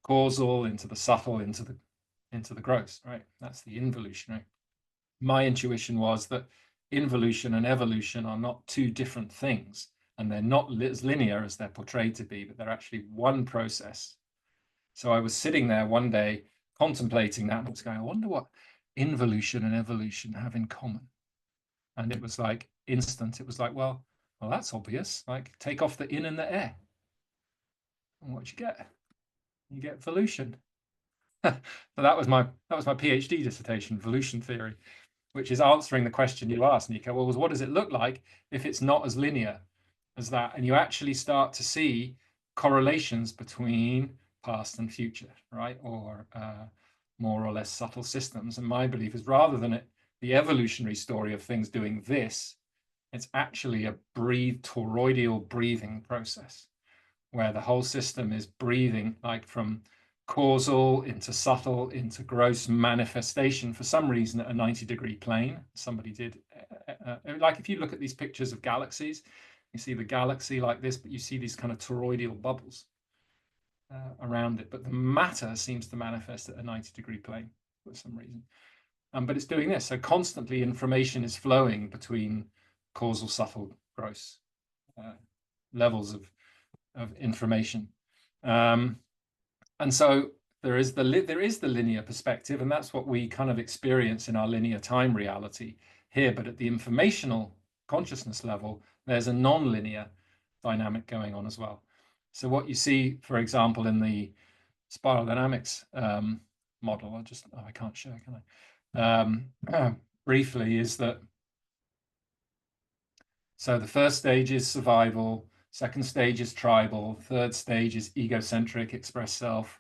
causal into the subtle, into the gross, right? That's the involutionary. My intuition was that involution and evolution are not 2 different things, and they're not as linear as they're portrayed to be, but they're actually one process. So I was sitting there one day contemplating that, and I was going, I wonder what involution and evolution have in common. And it was like instant. It was like, well, that's obvious. Like, take off the in and the air, and what you get? You get volution. So that was my PhD dissertation, volution theory, which is answering the question you asked, Nico. Well, what does it look like if it's not as linear as that? And you actually start to see correlations between past and future, right? Or more or less subtle systems. And my belief is, rather than the evolutionary story of things doing this, it's actually a toroidal breathing process, where the whole system is breathing, like from causal into subtle into gross manifestation for some reason at a 90-degree plane. Somebody did, like if you look at these pictures of galaxies, you see the galaxy like this, but you see these kind of toroidal bubbles around it. But the matter seems to manifest at a 90-degree plane for some reason. But it's doing this. So constantly information is flowing between causal, subtle, gross levels of information. And so there is the linear perspective, and that's what we kind of experience in our linear time reality here. But at the informational consciousness level, there's a non-linear dynamic going on as well. So what you see, for example, in the spiral dynamics model, I can't show, can I? Briefly, is that so the first stage is survival. Second stage is tribal. Third stage is egocentric, express self.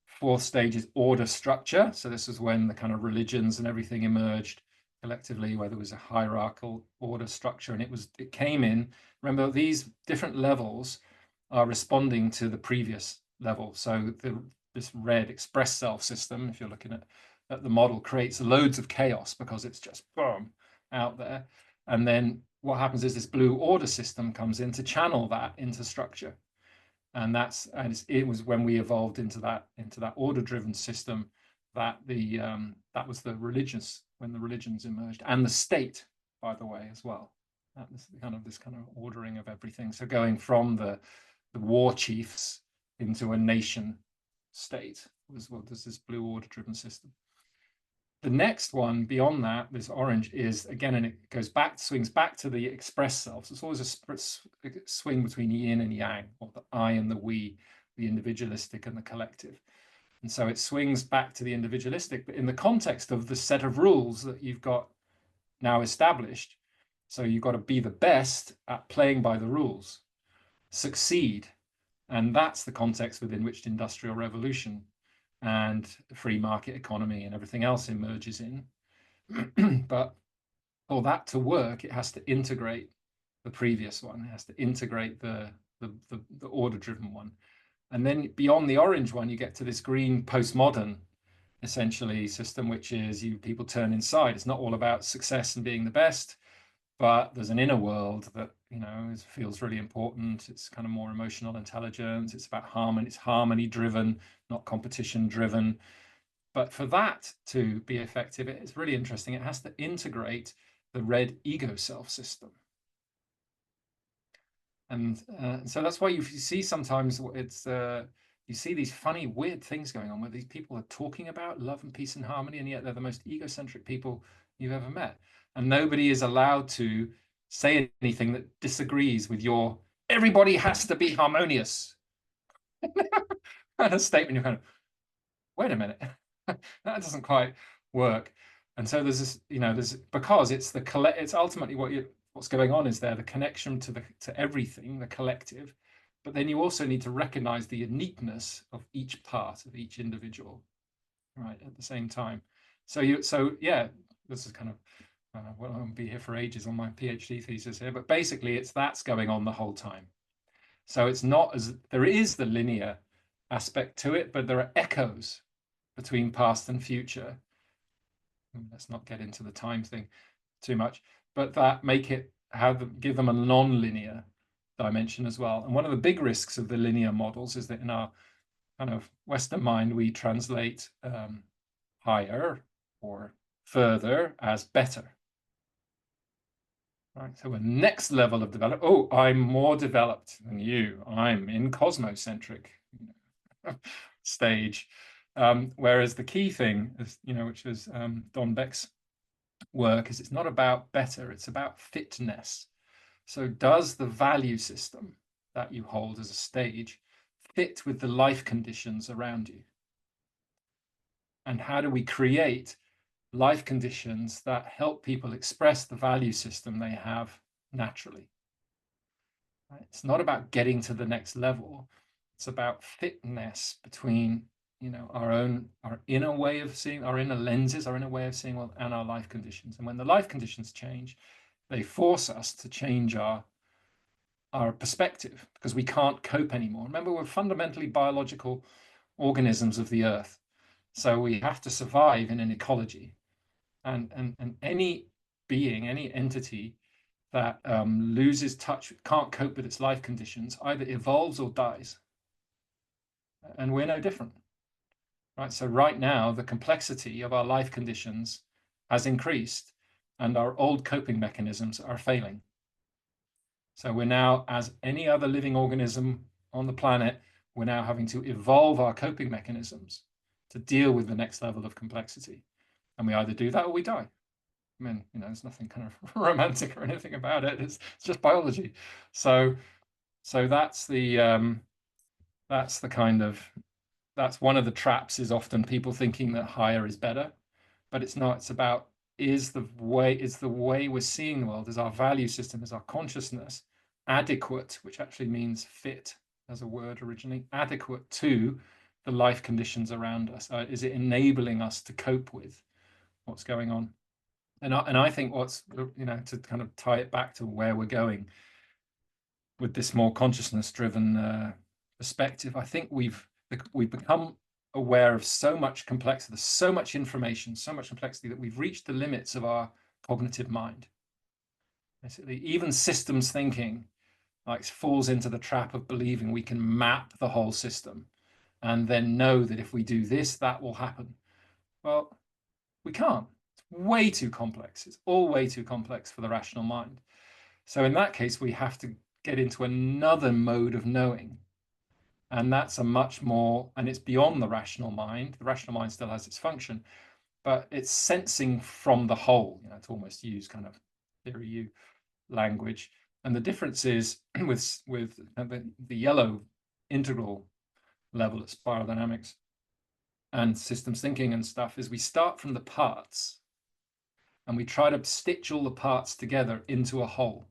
Fourth stage is order structure. So this is when the kind of religions and everything emerged collectively, where there was a hierarchical order structure, and it came in. Remember, these different levels are responding to the previous level. So this red express self system, if you're looking at the model, creates loads of chaos because it's just boom out there. And then what happens is this blue order system comes in to channel that into structure. And it was when we evolved into that order-driven system that was when the religions emerged, and the state, by the way, as well. That was this kind of ordering of everything. So going from the war chiefs into a nation state was what there's this blue order-driven system. The next one beyond that, this orange, is again, and it swings back to the express self. So it's always a swing between yin and yang, or the I and the we, the individualistic and the collective. And so it swings back to the individualistic, but in the context of the set of rules that you've got now established. So you've got to be the best at playing by the rules, succeed. And that's the context within which the Industrial Revolution and free market economy and everything else emerges in. But for that to work, it has to integrate the previous one. It has to integrate the order-driven one. And then beyond the orange one, you get to this green postmodern, essentially, system, which is people turn inside. It's not all about success and being the best, but there's an inner world that feels really important. It's kind of more emotional intelligence. It's about harmony. It's harmony driven, not competition driven. But for that to be effective, it's really interesting. It has to integrate the red ego self system. And so that's why you see sometimes you see these funny, weird things going on where these people are talking about love and peace and harmony, and yet they're the most egocentric people you've ever met. And nobody is allowed to say anything that disagrees with your everybody has to be harmonious kind of statement. You're kind of, wait a minute, that doesn't quite work. And so there's this, because it's ultimately what's going on is the connection to everything, the collective. But then you also need to recognize the uniqueness of each part of each individual, right, at the same time. So yeah, this is kind of well, I won't be here for ages on my PhD thesis here, but basically that's going on the whole time. So it's not there is the linear aspect to it, but there are echoes between past and future. Let's not get into the time thing too much, but that give them a non-linear dimension as well. And one of the big risks of the linear models is that in our kind of Western mind, we translate higher or further as better. Right, so a next level of development. Oh, I'm more developed than you. I'm in cosmocentric stage. Whereas the key thing is, which is Don Beck's work, is it's not about better, it's about fitness. So does the value system that you hold as a stage fit with the life conditions around you? And how do we create life conditions that help people express the value system they have naturally? Right? It's not about getting to the next level. It's about fitness between our inner way of seeing, our inner lenses, our inner way of seeing, and our life conditions. And when the life conditions change, they force us to change our perspective, because we can't cope anymore. Remember, we're fundamentally biological organisms of the earth. So we have to survive in an ecology, and any being, any entity that loses touch, can't cope with its life conditions, either evolves or dies. And we're no different, right? So right now, the complexity of our life conditions has increased, and our old coping mechanisms are failing. So we're now, as any other living organism on the planet, we're now having to evolve our coping mechanisms to deal with the next level of complexity. And we either do that or we die. I mean, there's nothing kind of romantic or anything about it. It's just biology. So that's the that's one of the traps, is often people thinking that higher is better, but it's not. It's about, is the way we're seeing the world, is our value system, is our consciousness adequate, which actually means fit as a word originally, adequate to the life conditions around us? Is it enabling us to cope with what's going on? And I think what's, to kind of tie it back to where we're going with this more consciousness-driven perspective, I think we've become aware of so much complexity, so much information, so much complexity, that we've reached the limits of our cognitive mind. Basically, even systems thinking falls into the trap of believing we can map the whole system and then know that if we do this, that will happen. Well, we can't. It's way too complex. It's all way too complex for the rational mind. So in that case, we have to get into another mode of knowing. And that's a much more, and it's beyond the rational mind. The rational mind still has its function, but it's sensing from the whole, to almost use kind of theory U language. And the difference is with the yellow integral level at Spiral Dynamics and systems thinking and stuff, is we start from the parts and we try to stitch all the parts together into a whole.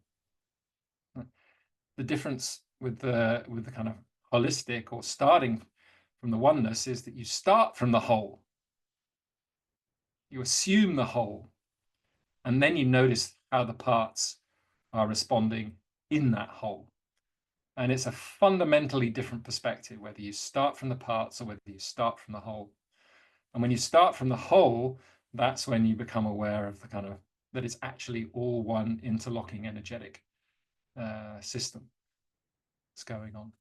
The difference with the kind of holistic, or starting from the oneness, is that you start from the whole. You assume the whole, and then you notice how the parts are responding in that whole. And it's a fundamentally different perspective, whether you start from the parts or whether you start from the whole. And when you start from the whole, that's when you become aware of the kind of, that it's actually all one interlocking energetic system that's going on.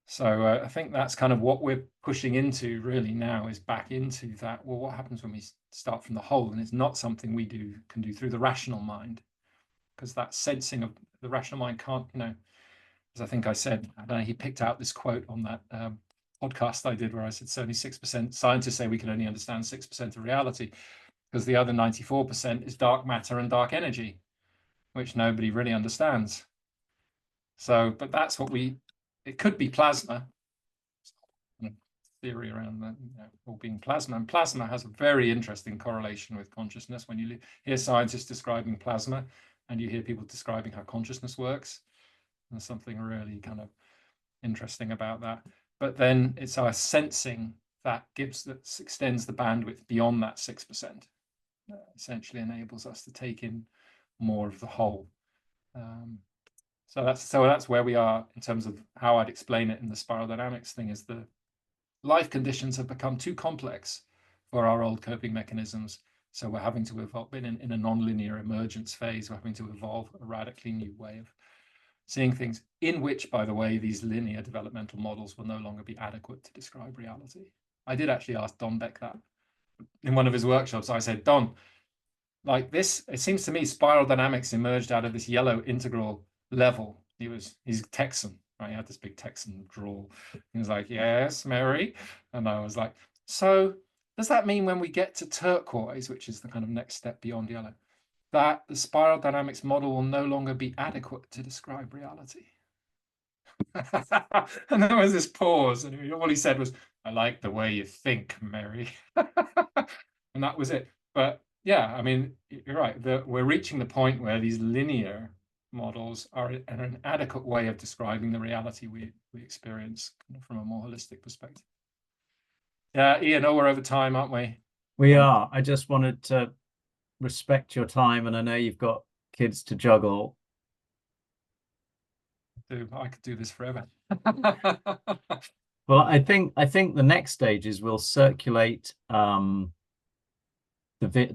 So I think that's kind of what we're pushing into really now, is back into that. Well, what happens when we start from the whole? And it's not something we can do through the rational mind, because that sensing of the rational mind can't, as I think I said, I don't know, he picked out this quote on that podcast I did where I said 76%, scientists say we can only understand 6% of reality, because the other 94% is dark matter and dark energy, which nobody really understands. So, but that's what it could be plasma. Theory around that, all being plasma. And plasma has a very interesting correlation with consciousness. When you hear scientists describing plasma and you hear people describing how consciousness works, there's something really kind of interesting about that. But then it's our sensing that extends the bandwidth beyond that 6%. Essentially enables us to take in more of the whole. So that's where we are in terms of how I'd explain it in the Spiral Dynamics thing, is the life conditions have become too complex for our old coping mechanisms. So we're having to evolve in a non-linear emergence phase. We're having to evolve a radically new way of seeing things, in which, by the way, these linear developmental models will no longer be adequate to describe reality. I did actually ask Don Beck that in one of his workshops. I said, Don, like this, it seems to me Spiral Dynamics emerged out of this yellow integral level. He's Texan, right? He had this big Texan drawl. He was like, yes, Mary. And I was like, so does that mean when we get to turquoise, which is the kind of next step beyond yellow, that the Spiral Dynamics model will no longer be adequate to describe reality? And there was this pause, and all he said was, I like the way you think, Mary. And that was it. But yeah, I mean, you're right. We're reaching the point where these linear models are an adequate way of describing the reality we experience from a more holistic perspective. Yeah, Ian, we're over time, aren't we? We are. I just wanted to respect your time, and I know you've got kids to juggle. I could do this forever. Well, I think the next stage is we'll circulate the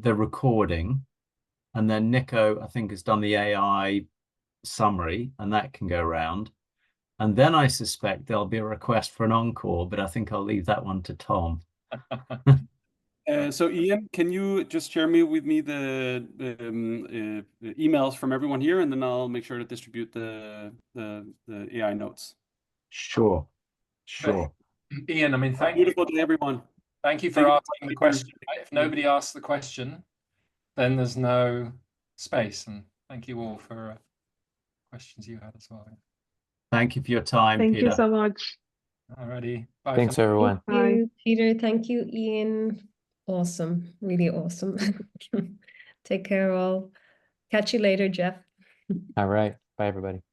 recording, and then Nico, I think, has done the AI summary, and that can go around. And then I suspect there'll be a request for an encore, but I think I'll leave that one to Tom. So Ian, can you just share with me the emails from everyone here, and then I'll make sure to distribute the AI notes. Sure. Ian, I mean, thank you. Beautiful day, everyone. Thank you for asking the question. If nobody asks the question, then there's no space. And thank you all for questions you had as well. Thank you for your time, Thank Peter. you so much. Alrighty. Bye. Thanks, for now. everyone. Thank you, Peter. Thank you, Ian. Awesome. Really awesome. Take care all. Catch you later, Jeff. All right. Bye, everybody.